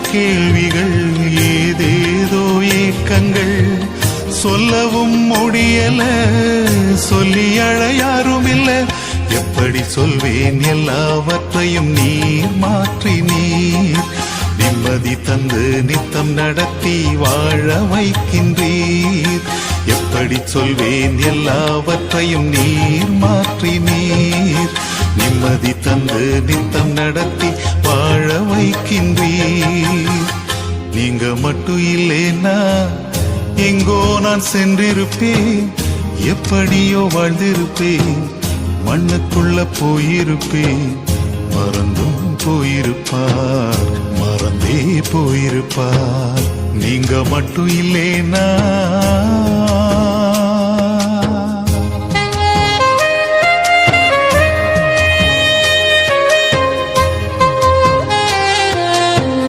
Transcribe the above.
கேள்விகள் ஏதேதோ ஏக்கங்கள் சொல்லவும் முடியல சொல்லி அழ யாரும் இல்ல எப்படி சொல்வேன் எல்லாவற்றையும் நீர் மாற்றி நீர் நிம்மதி தந்து நித்தம் நடத்தி வாழ வைக்கின்றீர் எப்படி சொல்வேன் எல்லாவற்றையும் நீர் மாற்றி நீர் நிம்மதி தந்து நித்தம் நடத்தி வாழ வைக்கின்றீர் நீங்க மட்டும் இல்லேனா எங்கோ நான் சென்றிருப்பேன் எப்படியோ வாழ்ந்திருப்பேன் மண்ணுக்குள்ள போயிருப்பேன் மறந்தும் போயிருப்பார் மறந்தே போயிருப்பார் நீங்க மட்டும் இல்லேனா